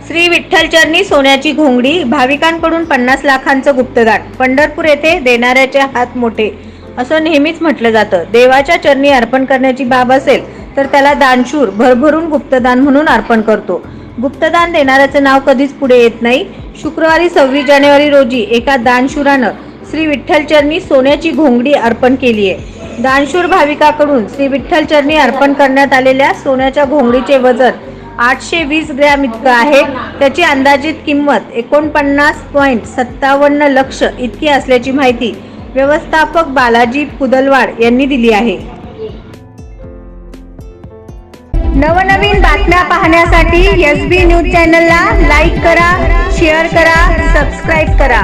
श्री विठ्ठलचरणी सोन्याची घोंगडी, भाविकांकडून 50 लाखांचं गुप्तदान, पंढरपूर येथे देणाऱ्याचे हात मोठे असं नेहमीच म्हटलं जातं। देवाच्या चरणी अर्पण करण्याची बाब असेल तर त्याला दानशूर भरभरून गुप्तदान म्हणून अर्पण करतो। गुप्तदान देणाऱ्याचं नाव कधीच पुढे येत नाही। शुक्रवारी 26 जानेवारी रोजी एका दानशूरानं श्री विठ्ठलचरणी सोन्याची घोंगडी अर्पण केली आहे। दानशूर भाविकाकडून श्री विठ्ठलचरणी अर्पण करण्यात आलेल्या सोन्याच्या घोंगडीचे वजन 820 ग्रॅम इतकं आहे। त्याची अंदाजित किंमत 49.57 लक्ष इतकी असल्याची माहिती व्यवस्थापक बालाजी पुदलवाड यांनी दिली आहे। नवनवीन बातम्या पाहण्यासाठी SB न्यूज चॅनलला लाईक करा, शेअर करा, सबस्क्राईब करा।